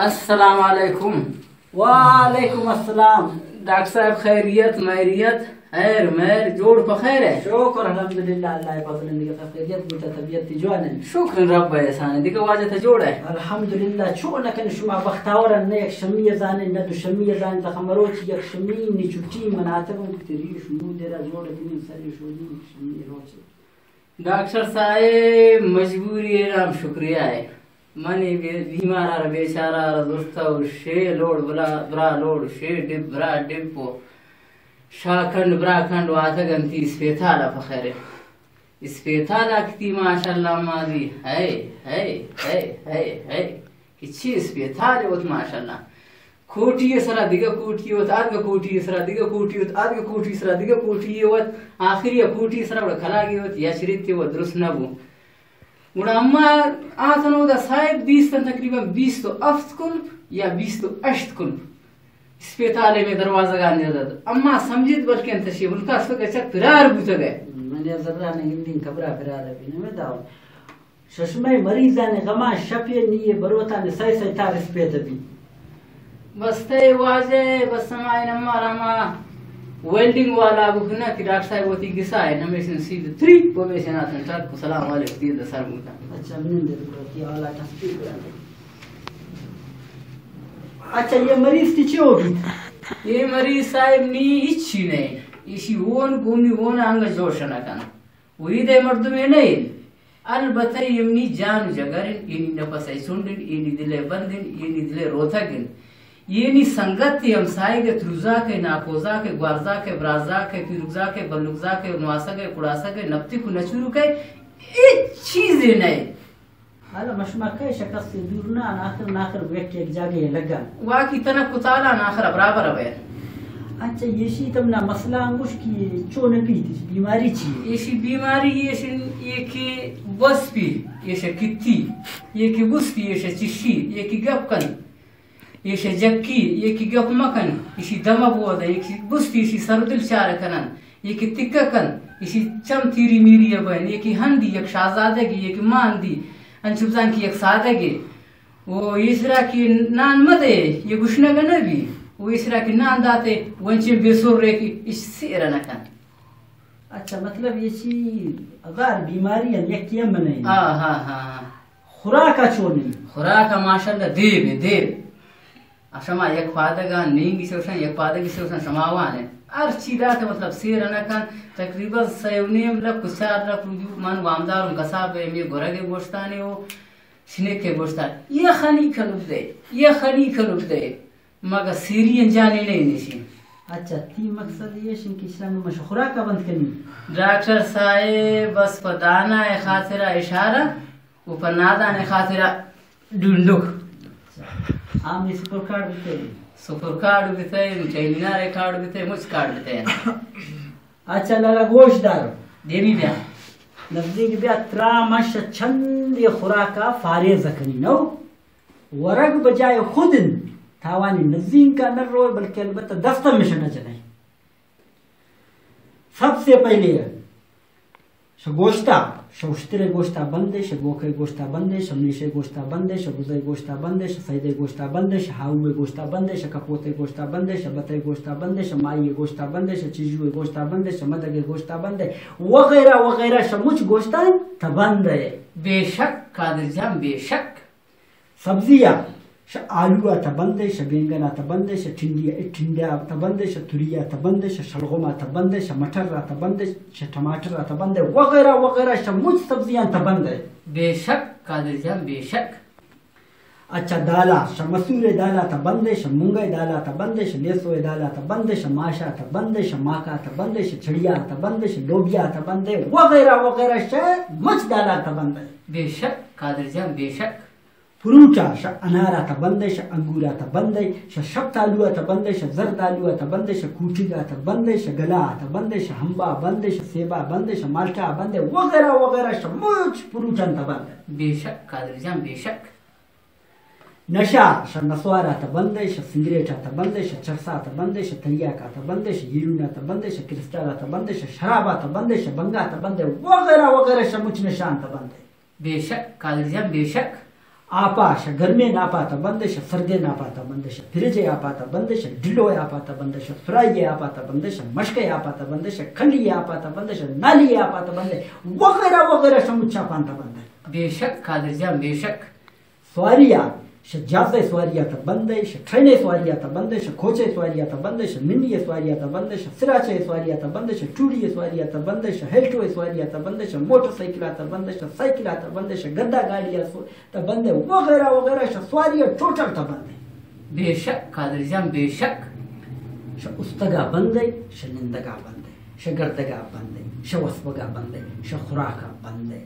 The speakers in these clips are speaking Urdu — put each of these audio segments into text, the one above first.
السلام علیکم. وعلیکم السلام. ڈاکٹر صاحب خیریت میریت خیر میر جوڑ بخیر ہے. شکر الحمدللہ اللہ فضل دیگه خیریت بوده طبیعت جوانه. شکر رب احسان دیگه واجه جوڑ ہے. الحمدلله چون نکن شما بختاور نه یک شمی زانه نه دو شمی زانه تخمروچ یک شمی نی چوٹی مناطق کتری شمو درا جوڑ کنی سری شودی شمی روچ. ڈاکٹر صاحب مجبوری رام شکریہ ہے. منی بیمار بیچارہ دوستا شے لوڑ برا لوڑ شے ڈب برا ڈبو شاکھنڈ برا کھنڈ واتا گنتی اسپیتالا فخیر اسپیتالا کتی ماشاءاللہ ماضی ہے کچھی اسپیتالی ہوت ماشاءاللہ کوٹی سرا دیگا کوٹی ہوت آدھگا کوٹی سرا دیگا کوٹی ہوت آدھگا کوٹی سرا دیگا کوٹی ہوت آخری کوٹی سرا بڑا کھلاگی ہوت یا شریتی ہوت درست نبو گوڑا اما آتنو دا صاحب 20 تقریبا 20 تو افت کلب یا 20 تو اشت کلب اسپیتالے میں دروازہ گانے داد اما سمجھت بلکہ انتشی ان کا اسفق اچھا پرار بوتا گئے میں نے ذرہ نے گندین کبرا پرار ہے میں داو ششمے مریضان غما شپی نیے بروتا نے سی تار اسپیت بھی بس تے واجہ بس سمائن اما راما ویلڈنگ والا بکنا کہ ڈاکٹر صاحب ہوتی گسا ہے نمیشن سید 3 وہ میں سناتن چاک کو سلام علیکم تیر دا سر بوتا. اچھا من دے بروتی والا تصویر کرانے. اچھا یہ مریض تی چی ہوگی؟ یہ مریض صاحب نی اچھی نہیں اسی وون گومی وون آنگا جوشنا کنا وہی دے مردمی نہیں البتہ یمنی جان جگرن اینی نفس ای سنڈن اینی دلے بندن اینی دلے روتا گن اینی سنگت تی امسائی کے تروزا کے ناکوزا کے گوارزا کے برازا کے پیروگزا کے بلوگزا کے نواسا کے کڑاسا کے نبتی کو نچورو کے ایک چیزیں نہیں. حالا مشما کئی شکست سے دور نہ ناخر بیٹھ کے ایک جاگے لگا واقعی تنہ کتالا ناخر برابر ہوئے. اچھا یہ شی تمنا مسئلہ انگوش کی چون پیتی بیماری چیئے یہ شی بیماری یہ کہ بس پی یہ شی کتی یہ کہ بس پی یہ شی چشی یہ کہ گپ کن یہ شی جکی یہ کہ گپ مکن یہ شی دم بودا یہ کہ بس پی یہ شی سردل چار کنن یہ کہ تکہ کن یہ شی چم تیری میری بین یہ کہ ہندی یک شاہزادگی یہ کہ ماندی انچوبزان کی ایک سادگی وہ اسرا کی نان مدے یہ گشنہ گا نبی وہ اسرا کی نان داتے ونچے بے سور رہے کی اس سیرہ نکن. اچھا مطلب یہ چی اگر بیماری ہے یک کیم نہیں ہاں خوراکا چھوڑ نہیں خوراکا ماشاءاللہ دیب ہے دیب شما یک پادگا نینگی سے وشن یک پادگی سے وشن شماوان ہے ہر چیز داتے مطلب سیرہ نکن تقریبا 7 لک 4 لک من وامدار کساب ہے میں گرگے گوشتانے ہو سنک کے گوشتان یہ خنی کھلوک دے مگر سیرین جانے نہیں نشین. اچھا تی مقصد یہ شن کی اسلام میں خوراکا بند کرنی ڈاکٹر صاحب بس پدانا ہے خاطرہ اشارہ وہ پر نادان خاطرہ ڈنڈک آمنی سپر کارڈ بیتے ہیں سپر کارڈ بیتے ہیں چینینارے کارڈ بیتے ہیں مجھ کارڈ بیتے ہیں. اچھا لگا گوشت دارو دیوی بیا نزدیک بیا ترامش چند خوراکا فارغ زکنی نو ورگ بجائے خودن تاوانی نزدین کا نہ روئے بلکہ البتہ دفتر میں شنا چلائیں. سب سے پہلے گوشتا شوشتر گوشتا بندے شگوکے گوشتا بندے شمنیشے گوشتا بندے شگوزے گوشتا بندے شفیدے گوشتا بندے شہاوے گوشتا بندے شکپوتے گوشتا بندے شبتے گوشتا بندے شمائیے گوشتا بندے شچیجوے گوشتا بندے شمدگے گوشتا بندے وغیرہ وغیرہ شمچ گوشتا تبندے. بے شک قادر جان بے شک. سبزیاں آلو تبندے بینگن تبندے ٹھنڈیا تبندے تریا تبندے شلغم تبندے مٹر تبندے ٹماٹر تبندے وغیرہ وغیرہ مجھ سبزیاں تبندے. بے شک قادر جان بے شک. اچھا دالا مسور دالا تبندے مونگے دالا تبندے لیسو دالا تبندے ماشا تبندے ماکا تبندے چھڑیا تبندے لوبیا تبندے وغیرہ وغیرہ مجھ دالا تبندے. بے شک قادر جان بے شک. فروٹا انارا تبندے انگورا تبندے شفتالو تبندے زردالو تبندے کوٹیگا تبندے گلا تبندے ہمبا بندے سیبا بندے مالٹا بندے وغیرہ وغیرہ مجھ فروٹا تبندے. بے شک قادر جان بے شک. نشا نسوارا تبندے سگریٹا تبندے چرسا تبندے تریاکا تبندے ہیرونا تبندے کرسٹالا تبندے شرابا تبندے بنگا تبندے وغیرہ وغیرہ مجھ نشان تبندے. بے شک قادر جان بے شک. آپاش گرمی ناپاتا بندش سردی ناپاتا بندش فریج آپاتا بندش ڈلو آپاتا بندش فرائی آپاتا بندش مشک آپاتا بندش کھلی آپاتا بندش نالی آپاتا بندش وغیرہ وغیرہ سمچا پانتا بندش بے شک قادر جان بے شک سواریا جازے سواریاتا بندش ٹرین سواریاتا بندش کھوچے سواریاتا بندش منی سواریاتا بندش سراچے سواریاتا بندش ٹوڑی سواریاتا بندش ہیلٹو سواریاتا بندش موٹر سائیکلاتا بندش سائیکلاتا بندش گدا گاڑیاتا بندے وغیرہ وغیرہ سواریا ٹوٹل تا بندے بے شک قادر جان بے شک استگا بندے نندگا بندے گردگا بندے وسبگا بندے خوراکا بندے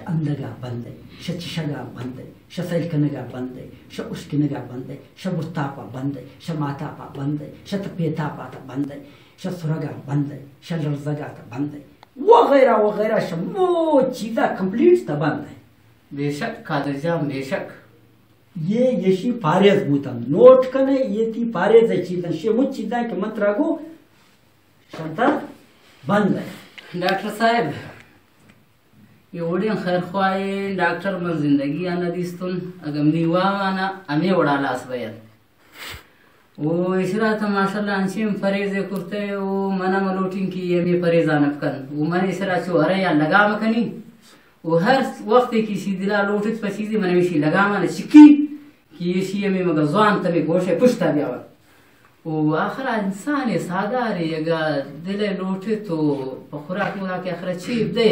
اندگا بندے چشگا بندے سیلکنگا بندے اسکنگا بندے برتاپا بندے ماتاپا بندے تپیتاپا بندے سرگا بندے لرزگا بندے وغیرہ وغیرہ وہ چیزا کمپلیٹ تا بندے بے شک قادر جان بے شک یہ شی پاریز بوتن نوٹ کنے یہ تی پاریز چیزن شی مجھ چیزاں کہ منترا گو شنتا بند ہے ڈاکٹر صاحب یہ اوڑین خیر خواہ ڈاکٹر من زندگی آنا دیستن اگم نیوان آنا امی وڑا لاس بیان وہ اس رات ماشاءاللہ انچیم فریض کرتے وہ منا ملوٹین کی امی فریض آنف کن وہ من اس رات چو ہرے یا لگا مکنی وہ ہر وقت کسی دلا لوٹت پر چیزی من ویشی لگا مانا چکی کہ یہ شی امی مگا زوان تمی گوشے پشتا بیاور وہ آخر انسان سادہ رہی اگر دل لوٹے تو خوراک مگا کے آخر چیب دے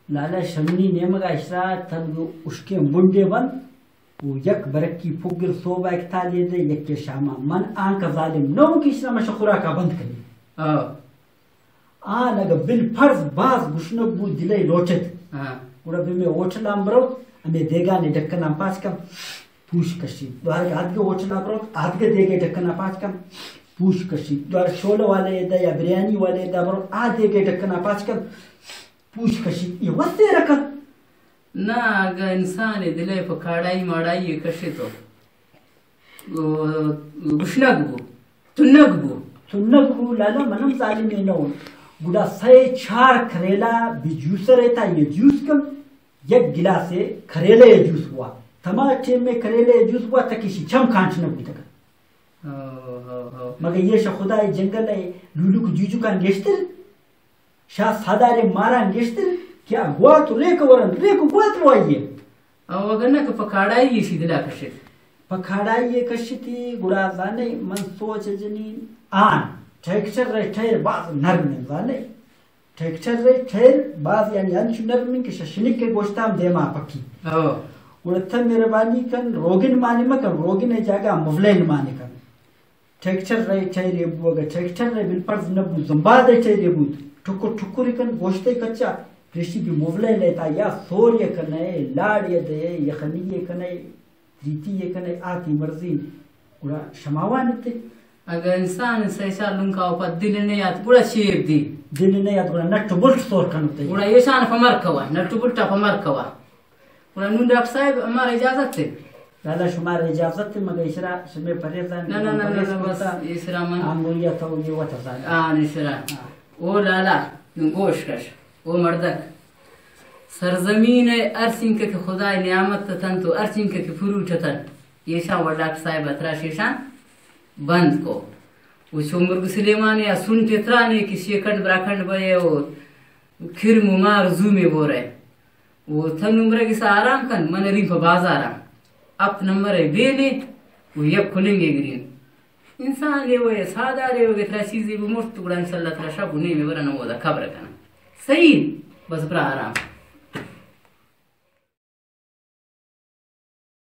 لالا شمنی نیمگا اشرا تنگو اس کے منڈے بند وہ یک برکی پھگر صوبہ ایک تالی دے یک کے شاما من آنکا ظالم نو کی اشرا مشا خوراکا بند کری لگا بالفرض باز گشنب بو دلے لوٹت گوڑا بھی میں اوٹلام برو ہمیں دیگانے ڈکنا پاس کم پوش کشی دوار آدھگے اوٹلا برو آدھگے دیگے ڈکنا پاس کم پوش کشی دوار شولہ والے دا یا بریانی والے دا برو آدھگے ڈکنا پاس کم پوش کشی یہ وستے رکھا نا اگر انسان دلے پا کھاڑائی ماڑائی یہ کشی تو گشنگ بو تنگ بو لالا منم ظالمی نون گوڑا سائے چھار کھریلا بھی جوسر رہتا یہ جوس کم یک گلاسے کھریلے جوس ہوا تماٹے میں کھریلے جوس ہوا تکیشی چھم کھانچنا بھی تکا مگر یہ خدا جنگل ہے لولو کو جوجو کا نگشتر شاہ سادارے مارا نگشتر کیا گوا تو ریکو گوا تو آئیے اگر نا کہ پکاڑائی یہ سی دلا کشت پکاڑائی یہ کشتی گوڑا زانے من سوچ جنین آن ٹیکچر رہے ٹھیر باز نرم زانے ٹیکچر رہے ٹھیر باز یعنی انچو نرم کہ ششنک کے گوشتام دیما پکی گوڑا تھا میرے بانی کن روگن مانی مکن روگن جاگا مولین مانی کن ٹیکچر رہے ٹھیر ابو اگر ٹیکچر رہے بالپرز نبو زنباد ٹھیر ابو ٹھکر کن گوشتے کچا رشی بھی مولین لیتا یا سور یہ کنے لاڑ یہ دے یخنی یہ کنے ریتی یہ کنے آتی مرضی گوڑا شماوان تے اگر انسان سیسا لنکا اوپا دل نیات گوڑا شیب دی دل نیات گوڑا نٹو بلٹ سور کنتے گوڑا یہ شان فمر کوا نٹو بلٹا فمر کوا گوڑا نون ڈاکٹر صاحب ہمارا اجازت تے لالا شمار اجازت تے مگر اسرا شمی پریزان نا بس اسرا من آنگولیا تو یہ وطا زانی اسرا او لالا گوش کش او مردک سرزمین ارسین کے خدا نعمت تن تو ارسین کے فروٹ تن یہ شان و ڈاکٹر صاحب اتراش شان بند کو وہ چومرگ سلیمان یا سنتے ترانے کی شیکنڈ براکھنڈ بھئے وہ کھر ممار زو میں بو رہے وہ تھن نمبر کی سا آرام کن من ریم پا باز آرام اپ نمبر ہے بیلے وہ یب کھلیں گے گرین انسان لے وہ سادہ لے وہ گترا چیزی بمرت گڑا انشاءاللہ ترا شاہ بنے میں برا نمودا خبر کنا صحیح بس برا آرام